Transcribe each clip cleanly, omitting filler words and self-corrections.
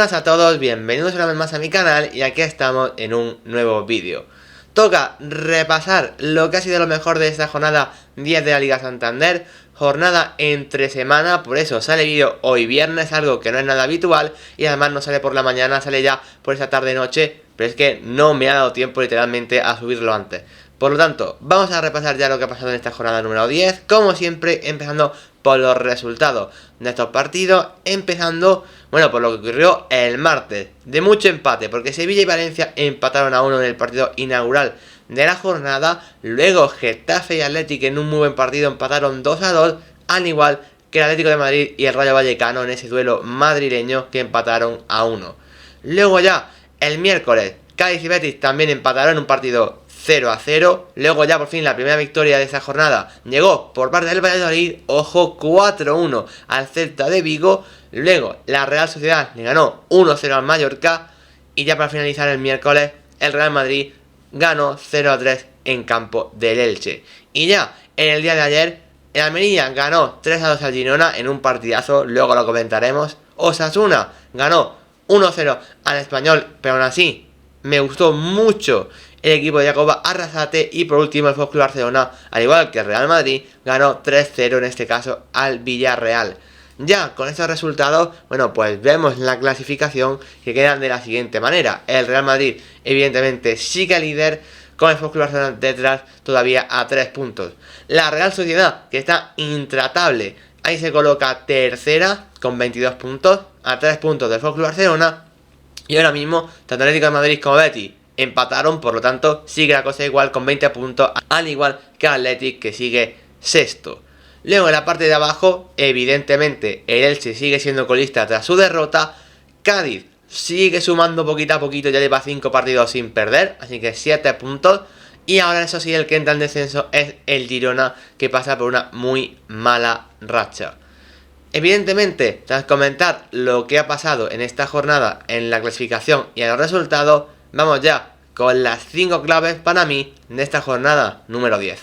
Buenas a todos, bienvenidos una vez más a mi canal y aquí estamos en un nuevo vídeo. Toca repasar lo que ha sido lo mejor de esta jornada 10 de la Liga Santander, jornada entre semana, por eso sale vídeo hoy viernes, algo que no es nada habitual y además no sale por la mañana, sale ya por esa tarde noche, pero es que no me ha dado tiempo literalmente a subirlo antes. Por lo tanto, vamos a repasar ya lo que ha pasado en esta jornada número 10, como siempre, empezando por los resultados de estos partidos, empezando, bueno, por lo que ocurrió el martes, de mucho empate, porque Sevilla y Valencia empataron a 1 en el partido inaugural de la jornada, luego Getafe y Athletic en un muy buen partido empataron 2-2, al igual que el Atlético de Madrid y el Rayo Vallecano en ese duelo madrileño que empataron a 1. Luego ya, el miércoles, Cádiz y Betis también empataron en un partido 0-0, luego ya por fin la primera victoria de esa jornada llegó por parte del Valladolid, ojo, 4-1 al Celta de Vigo, luego la Real Sociedad le ganó 1-0 al Mallorca y ya para finalizar el miércoles el Real Madrid ganó 0-3 en campo del Elche. Y ya en el día de ayer el Almería ganó 3-2 al Girona en un partidazo, luego lo comentaremos. Osasuna ganó 1-0 al Español, pero aún así me gustó mucho el equipo de Jacoba Arrasate. Y por último el FC Barcelona, al igual que el Real Madrid, ganó 3-0 en este caso al Villarreal. Ya con estos resultados, bueno, pues vemos la clasificación que quedan de la siguiente manera. El Real Madrid evidentemente sigue líder, con el FC Barcelona detrás todavía a 3 puntos. La Real Sociedad, que está intratable, ahí se coloca tercera con 22 puntos, a 3 puntos del FC Barcelona. Y ahora mismo, tanto Atlético de Madrid como Betis empataron, por lo tanto sigue la cosa igual con 20 puntos, al igual que Athletic, que sigue sexto. Luego en la parte de abajo, evidentemente el Elche sigue siendo colista tras su derrota. Cádiz sigue sumando poquito a poquito, ya lleva 5 partidos sin perder, así que 7 puntos. Y ahora eso sí, el que entra en descenso es el Girona, que pasa por una muy mala racha. Evidentemente, tras comentar lo que ha pasado en esta jornada en la clasificación y en los resultados, vamos ya con las 5 claves para mí de esta jornada número 10.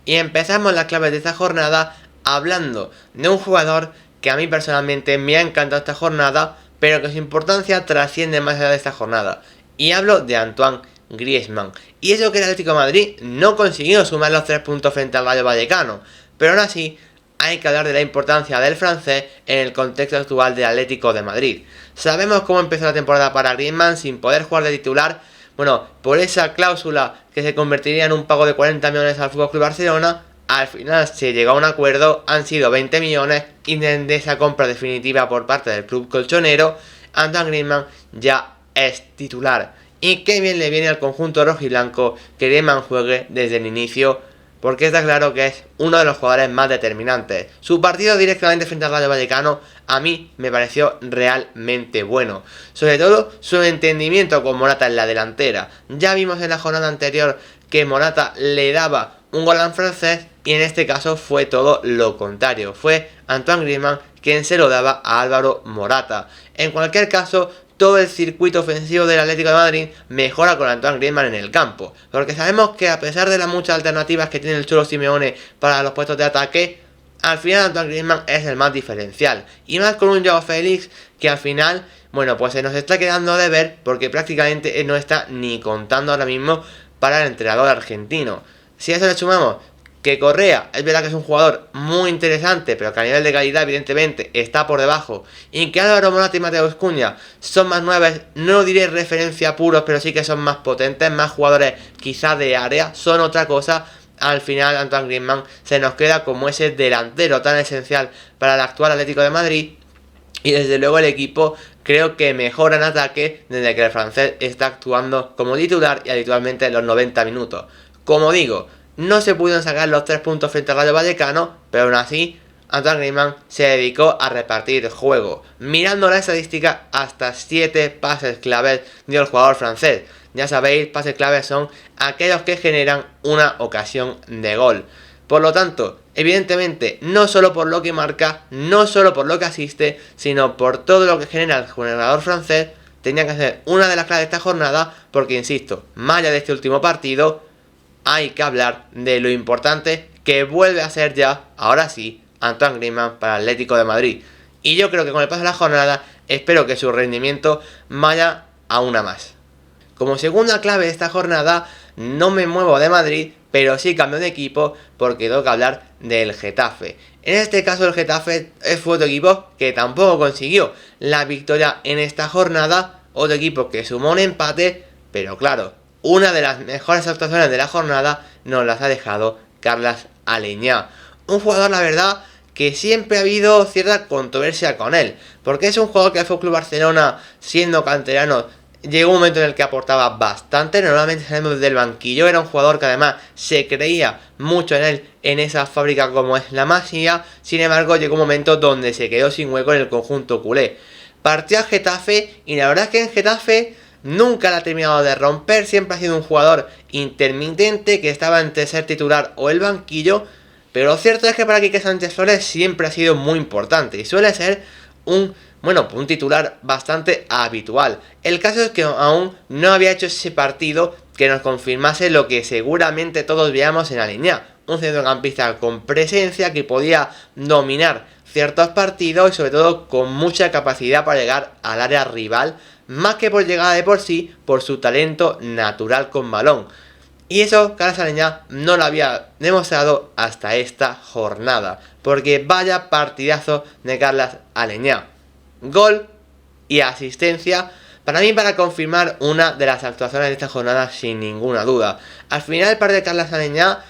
Y empezamos las claves de esta jornada hablando de un jugador que a mí personalmente me ha encantado esta jornada, pero que su importancia trasciende más allá de esta jornada. Y hablo de Antoine Griezmann. Y eso que el Atlético de Madrid no consiguió sumar los 3 puntos frente al Rayo Vallecano, pero aún así hay que hablar de la importancia del francés en el contexto actual del Atlético de Madrid. Sabemos cómo empezó la temporada para Griezmann sin poder jugar de titular, bueno, por esa cláusula que se convertiría en un pago de 40 millones al FC Barcelona. Al final se llegó a un acuerdo, han sido 20 millones y de esa compra definitiva por parte del club colchonero, Antoine Griezmann ya es titular. Y qué bien le viene al conjunto rojiblanco que Griezmann juegue desde el inicio, porque está claro que es uno de los jugadores más determinantes. Su partido directamente frente al Rayo Vallecano a mí me pareció realmente bueno. Sobre todo su entendimiento con Morata en la delantera. Ya vimos en la jornada anterior que Morata le daba un gol al francés y en este caso fue todo lo contrario. Fue Antoine Griezmann quien se lo daba a Álvaro Morata. En cualquier caso, todo el circuito ofensivo del Atlético de Madrid mejora con Antoine Griezmann en el campo, porque sabemos que a pesar de las muchas alternativas que tiene el Cholo Simeone para los puestos de ataque, al final Antoine Griezmann es el más diferencial, y más con un Joao Félix que al final, bueno, pues se nos está quedando de ver, porque prácticamente no está ni contando ahora mismo para el entrenador argentino. Si a eso le sumamos que Correa, es verdad que es un jugador muy interesante, pero que a nivel de calidad evidentemente está por debajo, y que Álvaro Morata y Mateus Cunha son más nuevos, no diré referencia puros, pero sí que son más potentes, más jugadores quizás de área, son otra cosa. Al final Antoine Griezmann se nos queda como ese delantero tan esencial para el actual Atlético de Madrid, y desde luego el equipo creo que mejora en ataque desde que el francés está actuando como titular y habitualmente en los 90 minutos. Como digo, no se pudieron sacar los 3 puntos frente al Rayo Vallecano, pero aún así Antoine Griezmann se dedicó a repartir juego. Mirando la estadística, hasta 7 pases claves dio el jugador francés. Ya sabéis, pases claves son aquellos que generan una ocasión de gol. Por lo tanto, evidentemente, no solo por lo que marca, no solo por lo que asiste, sino por todo lo que genera el jugador francés, tenía que ser una de las claves de esta jornada, porque insisto, más allá de este último partido, hay que hablar de lo importante que vuelve a ser ya, ahora sí, Antoine Griezmann para el Atlético de Madrid. Y yo creo que con el paso de la jornada, espero que su rendimiento vaya aún a más. Como segunda clave de esta jornada, no me muevo de Madrid, pero sí cambio de equipo porque tengo que hablar del Getafe. En este caso el Getafe fue otro equipo que tampoco consiguió la victoria en esta jornada, otro equipo que sumó un empate, pero claro, una de las mejores actuaciones de la jornada nos las ha dejado Carlas Aleñá. Un jugador, la verdad, que siempre ha habido cierta controversia con él, porque es un jugador que el FC Barcelona, siendo canterano, llegó un momento en el que aportaba bastante. Normalmente salimos del banquillo, era un jugador que además se creía mucho en él, en esa fábrica como es la Masía. Sin embargo, llegó un momento donde se quedó sin hueco en el conjunto culé. Partió a Getafe y la verdad es que en Getafe nunca la ha terminado de romper. Siempre ha sido un jugador intermitente que estaba entre ser titular o el banquillo. Pero lo cierto es que para Quique Sánchez Flores siempre ha sido muy importante y suele ser un titular bastante habitual. El caso es que aún no había hecho ese partido que nos confirmase lo que seguramente todos veíamos en Aleñá. Un centrocampista con presencia que podía dominar ciertos partidos y sobre todo con mucha capacidad para llegar al área rival, más que por llegada de por sí, por su talento natural con balón. Y eso Carlas Aleñá no lo había demostrado hasta esta jornada, porque vaya partidazo de Carlas Aleñá. Gol y asistencia para mí para confirmar una de las actuaciones de esta jornada sin ninguna duda. Al final el par de Carlas Aleñá,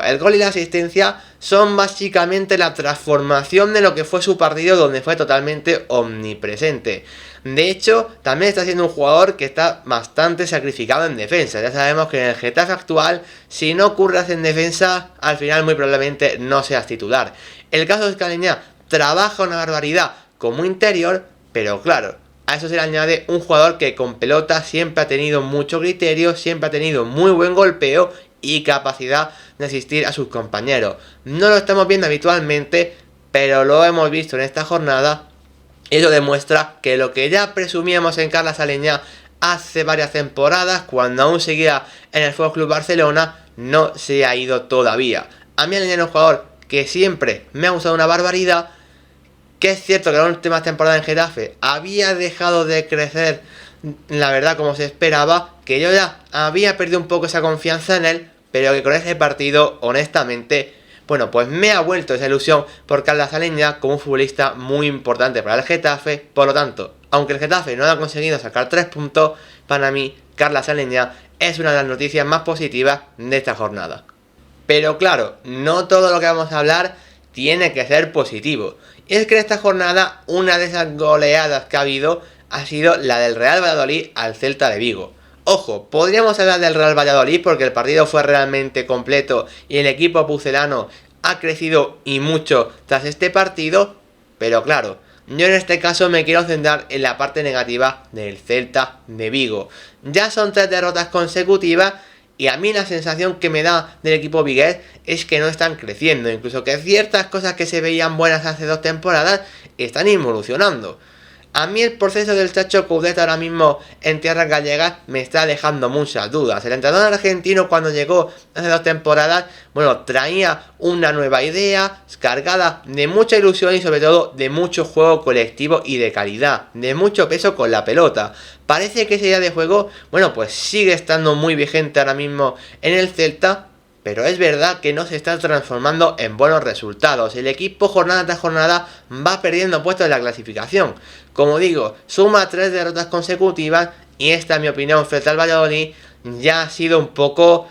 el gol y la asistencia son básicamente la transformación de lo que fue su partido, donde fue totalmente omnipresente. De hecho, también está siendo un jugador que está bastante sacrificado en defensa. Ya sabemos que en el Getafe actual, si no curras en defensa, al final muy probablemente no seas titular. El caso es que Aleñá trabaja una barbaridad como interior, pero claro, a eso se le añade un jugador que con pelota siempre ha tenido mucho criterio, siempre ha tenido muy buen golpeo y capacidad de asistir a sus compañeros. No lo estamos viendo habitualmente, pero lo hemos visto en esta jornada. Eso demuestra que lo que ya presumíamos en Carlas Aleñá hace varias temporadas, cuando aún seguía en el FC Barcelona, no se ha ido todavía. A mí Aleñá es un jugador que siempre me ha gustado una barbaridad, que es cierto que la última temporada en Getafe había dejado de crecer, la verdad, como se esperaba, que yo ya había perdido un poco esa confianza en él, pero que con ese partido, honestamente, pues me ha vuelto esa ilusión por Carlas Aleñá como un futbolista muy importante para el Getafe. Por lo tanto, aunque el Getafe no ha conseguido sacar 3 puntos, para mí Carlas Aleñá es una de las noticias más positivas de esta jornada. Pero claro, no todo lo que vamos a hablar tiene que ser positivo. Y es que en esta jornada una de esas goleadas que ha habido ha sido la del Real Valladolid al Celta de Vigo. Ojo, podríamos hablar del Real Valladolid porque el partido fue realmente completo y el equipo pucelano ha crecido y mucho tras este partido, pero claro, yo en este caso me quiero centrar en la parte negativa del Celta de Vigo. Ya son 3 derrotas consecutivas y a mí la sensación que me da del equipo vigués es que no están creciendo, incluso que ciertas cosas que se veían buenas hace 2 temporadas están involucionando. A mí el proceso del Chacho Coudet ahora mismo en tierras gallegas me está dejando muchas dudas. El entrenador argentino cuando llegó hace 2 temporadas, traía una nueva idea cargada de mucha ilusión y sobre todo de mucho juego colectivo y de calidad, de mucho peso con la pelota. Parece que esa idea de juego, sigue estando muy vigente ahora mismo en el Celta, pero es verdad que no se está transformando en buenos resultados. El equipo jornada tras jornada va perdiendo puestos en la clasificación. Como digo, suma 3 derrotas consecutivas y esta, en mi opinión, frente al Valladolid ya ha sido un poco,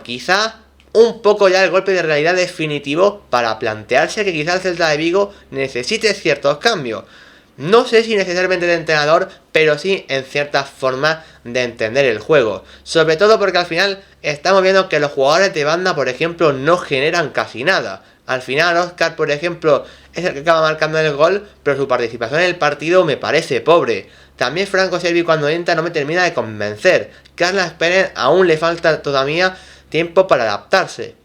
quizá un poco ya el golpe de realidad definitivo para plantearse que quizá el Celta de Vigo necesite ciertos cambios. No sé si necesariamente de entrenador, pero sí en ciertas formas de entender el juego. Sobre todo porque al final estamos viendo que los jugadores de banda, por ejemplo, no generan casi nada. Al final Óscar, por ejemplo, es el que acaba marcando el gol, pero su participación en el partido me parece pobre. También Franco Servi cuando entra no me termina de convencer. Carlas Pérez aún le falta todavía tiempo para adaptarse.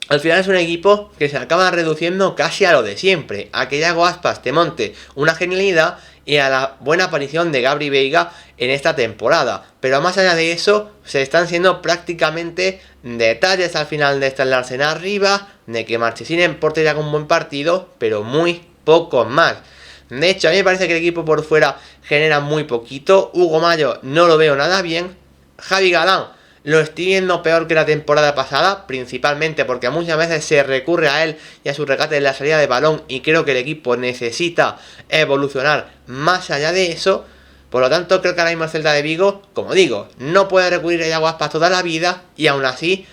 Al final es un equipo que se acaba reduciendo casi a lo de siempre, a que Yago Aspas te monte una genialidad y a la buena aparición de Gabri Veiga en esta temporada. Pero más allá de eso, se están siendo prácticamente detalles al final de estar Larsen arriba, de que Marchesín en portería con un buen partido, pero muy poco más. De hecho, a mí me parece que el equipo por fuera genera muy poquito. Hugo Mayo no lo veo nada bien. Javi Galán lo estoy viendo peor que la temporada pasada, principalmente porque muchas veces se recurre a él y a su regate en la salida de balón, y creo que el equipo necesita evolucionar más allá de eso. Por lo tanto, creo que ahora mismo el Celta de Vigo, como digo, no puede recurrir a Iago Aspas toda la vida, y aún así,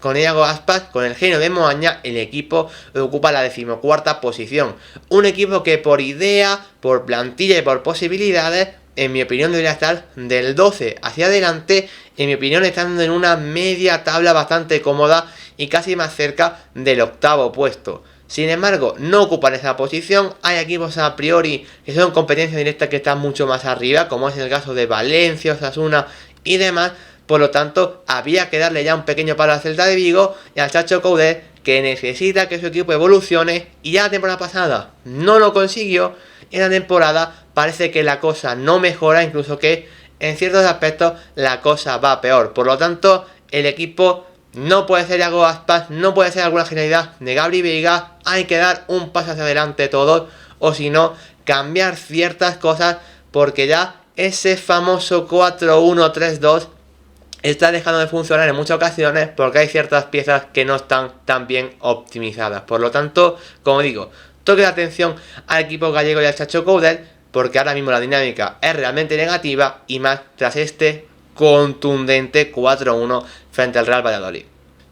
con Iago Aspas, con el genio de Moaña, el equipo ocupa la 14ª posición. Un equipo que por idea, por plantilla y por posibilidades, en mi opinión debería estar del 12 hacia adelante. En mi opinión estando en una media tabla bastante cómoda y casi más cerca del 8º puesto. Sin embargo, no ocupan esa posición. Hay equipos a priori que son competencia directa que están mucho más arriba, como es el caso de Valencia, Osasuna y demás. Por lo tanto, había que darle ya un pequeño palo al Celta de Vigo y al Chacho Coudet, que necesita que su equipo evolucione, y ya la temporada pasada no lo consiguió. En la temporada parece que la cosa no mejora, incluso que en ciertos aspectos la cosa va peor. Por lo tanto, el equipo no puede ser Iago Aspas, no puede ser alguna genialidad de Gabri Veiga. Hay que dar un paso hacia adelante todos, o si no, cambiar ciertas cosas, porque ya ese famoso 4-1-3-2 está dejando de funcionar en muchas ocasiones porque hay ciertas piezas que no están tan bien optimizadas. Por lo tanto, como digo, toque de atención al equipo gallego y al Chacho Coudet, porque ahora mismo la dinámica es realmente negativa, y más tras este contundente 4-1 frente al Real Valladolid.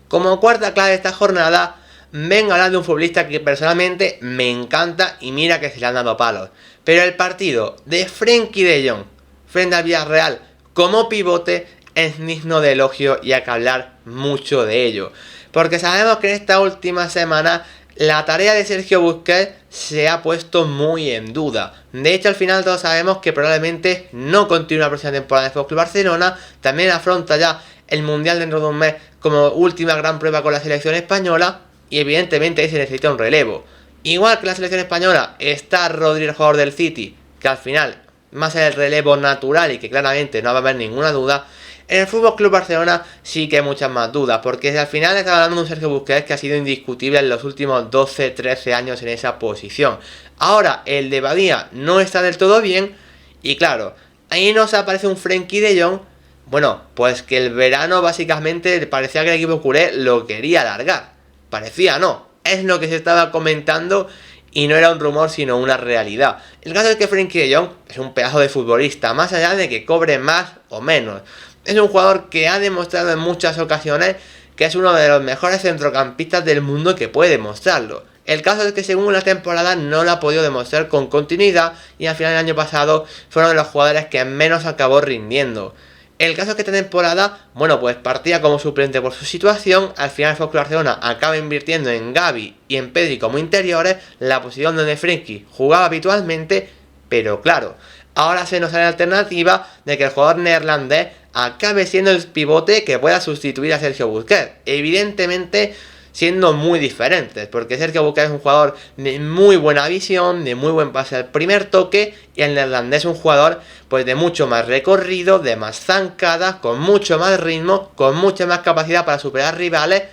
Como cuarta clave de esta jornada, vengo a hablar de un futbolista que personalmente me encanta, y mira que se le han dado palos. Pero el partido de Frenkie de Jong frente al Villarreal como pivote es digno de elogio, y hay que hablar mucho de ello. Porque sabemos que en esta última semana la tarea de Sergio Busquets se ha puesto muy en duda. De hecho, al final todos sabemos que probablemente no continúe la próxima temporada de FC Barcelona. También afronta ya el Mundial dentro de un mes como última gran prueba con la selección española, y evidentemente ahí se necesita un relevo. Igual que la selección española está Rodri, el jugador del City, que al final más es el relevo natural y que claramente no va a haber ninguna duda. En el FC Barcelona sí que hay muchas más dudas, porque al final está hablando de un Sergio Busquets que ha sido indiscutible en los últimos 12-13 años en esa posición. Ahora el de Badía no está del todo bien, y claro, ahí nos aparece un Frenkie de Jong, bueno, pues que el verano básicamente parecía que el equipo culé lo quería alargar. Parecía, no, es lo que se estaba comentando, y no era un rumor sino una realidad. El caso es que Frenkie de Jong es un pedazo de futbolista, más allá de que cobre más o menos. Es un jugador que ha demostrado en muchas ocasiones que es uno de los mejores centrocampistas del mundo que puede demostrarlo. El caso es que según la temporada no lo ha podido demostrar con continuidad, y al final del año pasado fueron de los jugadores que menos acabó rindiendo. El caso es que esta temporada, bueno, pues partía como suplente por su situación. Al final el FC Barcelona acaba invirtiendo en Gavi y en Pedri como interiores, la posición donde Frenkie jugaba habitualmente, pero claro, ahora se nos sale la alternativa de que el jugador neerlandés acabe siendo el pivote que pueda sustituir a Sergio Busquets. Evidentemente siendo muy diferentes, porque Sergio Busquets es un jugador de muy buena visión, de muy buen pase al primer toque, y el neerlandés es un jugador pues de mucho más recorrido, de más zancada, con mucho más ritmo, con mucha más capacidad para superar rivales.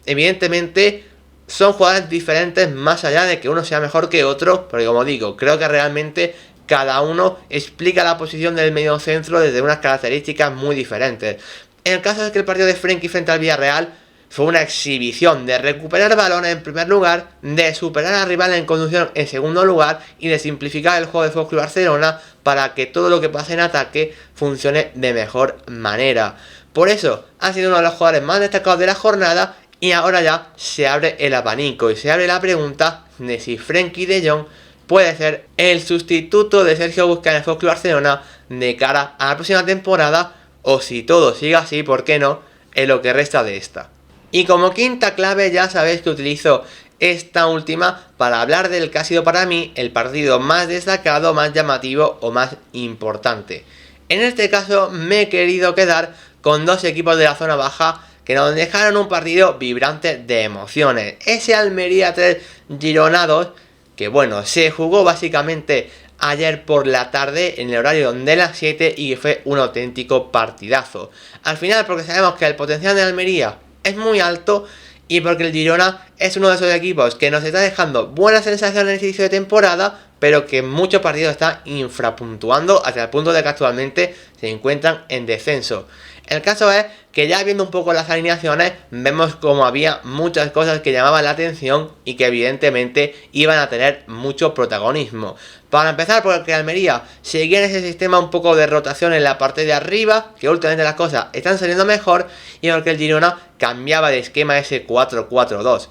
Evidentemente son jugadores diferentes, más allá de que uno sea mejor que otro, porque como digo, creo que realmente cada uno explica la posición del medio centro desde unas características muy diferentes. El caso es que el partido de Frenkie frente al Villarreal fue una exhibición de recuperar balones en primer lugar, de superar al rival en conducción en segundo lugar, y de simplificar el juego de FC Barcelona para que todo lo que pase en ataque funcione de mejor manera. Por eso ha sido uno de los jugadores más destacados de la jornada, y ahora ya se abre el abanico y se abre la pregunta de si Frenkie de Jong puede ser el sustituto de Sergio Busquets en el FC Barcelona de cara a la próxima temporada, o si todo sigue así, ¿por qué no?, en lo que resta de esta. Y como quinta clave ya sabéis que utilizo esta última para hablar del que ha sido para mí el partido más destacado, más llamativo o más importante. En este caso me he querido quedar con dos equipos de la zona baja que nos dejaron un partido vibrante de emociones. Ese Almería 3 Girona 2, que bueno, se jugó básicamente ayer por la tarde en el horario de las 7, y que fue un auténtico partidazo. Al final, porque sabemos que el potencial de Almería es muy alto, y porque el Girona es uno de esos equipos que nos está dejando buenas sensaciones en el inicio de temporada, pero que en muchos partidos están infrapuntuando hasta el punto de que actualmente se encuentran en descenso. El caso es que ya viendo un poco las alineaciones, vemos como había muchas cosas que llamaban la atención y que evidentemente iban a tener mucho protagonismo. Para empezar, porque Almería seguía en ese sistema un poco de rotación en la parte de arriba, que últimamente las cosas están saliendo mejor, y porque el Girona cambiaba de esquema ese 4-4-2.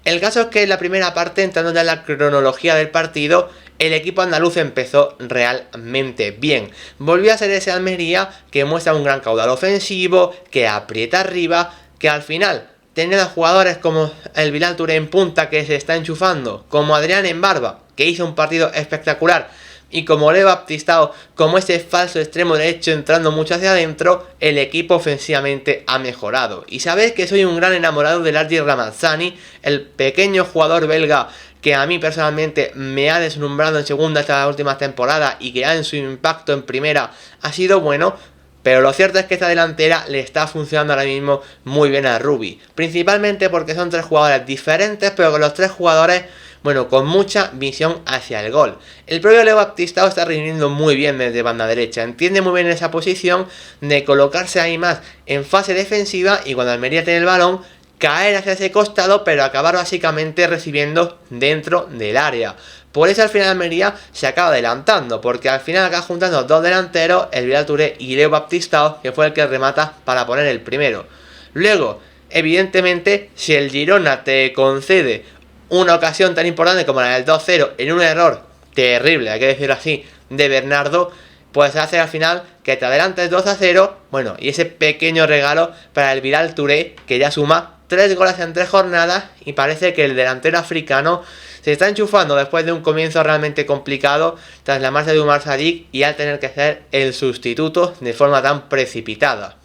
El caso es que en la primera parte, entrando ya en la cronología del partido, el equipo andaluz empezó realmente bien. Volvió a ser ese Almería que muestra un gran caudal ofensivo, que aprieta arriba, que al final, teniendo jugadores como el Bilal Touré en punta que se está enchufando, como Adrián en barba, que hizo un partido espectacular, y como Leo Baptistao, como ese falso extremo derecho entrando mucho hacia adentro, el equipo ofensivamente ha mejorado. Y sabéis que soy un gran enamorado del Ardi Ramazzani, el pequeño jugador belga que a mí personalmente me ha deslumbrado en segunda esta última temporada y que ya en su impacto en primera ha sido bueno. Pero lo cierto es que esta delantera le está funcionando ahora mismo muy bien a Rubi. Principalmente porque son tres jugadores diferentes, pero con los tres jugadores, bueno, con mucha visión hacia el gol. El propio Leo Baptistao está rindiendo muy bien desde banda derecha. Entiende muy bien esa posición de colocarse ahí más en fase defensiva y cuando Almería tiene el balón, caer hacia ese costado, pero acabar básicamente recibiendo dentro del área. Por eso al final Almería se acaba adelantando, porque al final acaba juntando dos delanteros, el Bilal Touré y Leo Baptistao, que fue el que remata para poner el primero. Luego, evidentemente, si el Girona te concede una ocasión tan importante como la del 2-0 en un error terrible, hay que decirlo así, de Bernardo, pues hace al final que te adelantes 2-0, bueno, y ese pequeño regalo para el Bilal Touré, que ya suma 3 goles en 3 jornadas y parece que el delantero africano se está enchufando después de un comienzo realmente complicado tras la marcha de Umar Sadiq y al tener que ser el sustituto de forma tan precipitada.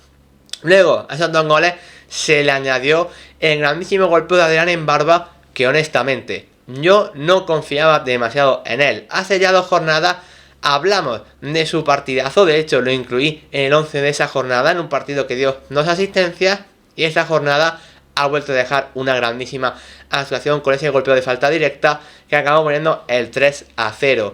Luego, a esos 2 goles se le añadió el grandísimo golpe de Adrián en barba que honestamente yo no confiaba demasiado en él. Hace ya 2 jornadas hablamos de su partidazo, de hecho lo incluí en el 11 de esa jornada en un partido que dio 2 asistencias y esta jornada ha vuelto a dejar una grandísima actuación con ese golpeo de falta directa que acabó poniendo el 3-0.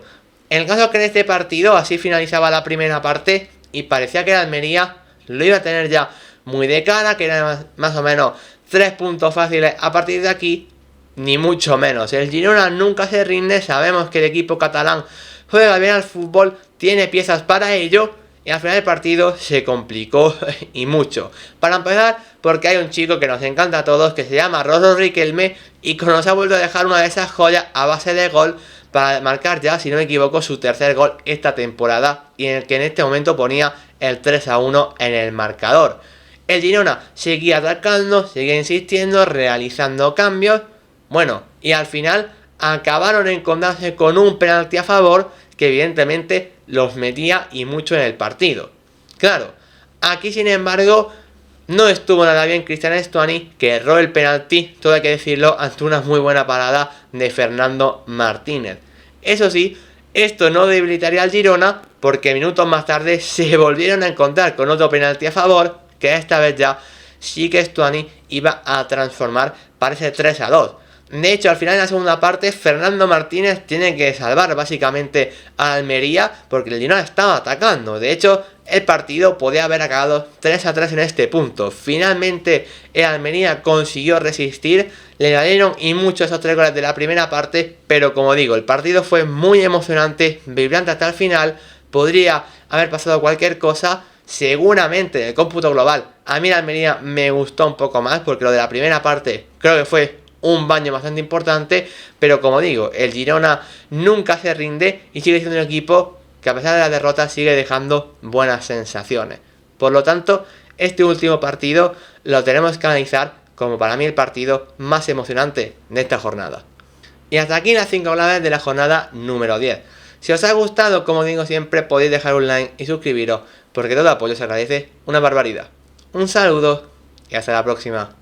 En el caso que en este partido así finalizaba la primera parte y parecía que el Almería lo iba a tener ya muy de cara, que eran más o menos 3 puntos fáciles a partir de aquí, ni mucho menos. El Girona nunca se rinde, sabemos que el equipo catalán juega bien al fútbol, tiene piezas para ello. Y al final del partido se complicó y mucho. Para empezar, porque hay un chico que nos encanta a todos, que se llama Rosso Riquelme, y que nos ha vuelto a dejar una de esas joyas a base de gol, para marcar ya, si no me equivoco, su tercer gol esta temporada, y en el que en este momento ponía el 3-1 en el marcador. El Girona seguía atacando, seguía insistiendo, realizando cambios, bueno, y al final acabaron encontrándose con un penalti a favor, que evidentemente los metía y mucho en el partido. Claro, aquí sin embargo no estuvo nada bien Cristian Stuani, que erró el penalti, todo hay que decirlo, ante una muy buena parada de Fernando Martínez. Eso sí, esto no debilitaría al Girona, porque minutos más tarde se volvieron a encontrar con otro penalti a favor, que esta vez ya sí que Stuani iba a transformar para ese 3-2. De hecho, al final de la segunda parte, Fernando Martínez tiene que salvar básicamente a Almería porque el Girona estaba atacando. De hecho, el partido podía haber acabado 3-3 en este punto. Finalmente, el Almería consiguió resistir, le valieron y muchos esos 3 goles de la primera parte, pero como digo, el partido fue muy emocionante, vibrante hasta el final, podría haber pasado cualquier cosa. Seguramente en el cómputo global, a mí la Almería me gustó un poco más porque lo de la primera parte creo que fue un baño bastante importante, pero como digo, el Girona nunca se rinde y sigue siendo un equipo que a pesar de la derrota sigue dejando buenas sensaciones. Por lo tanto, este último partido lo tenemos que analizar como para mí el partido más emocionante de esta jornada. Y hasta aquí las 5 claves de la jornada número 10. Si os ha gustado, como digo siempre, podéis dejar un like y suscribiros, porque todo apoyo se agradece una barbaridad. Un saludo y hasta la próxima.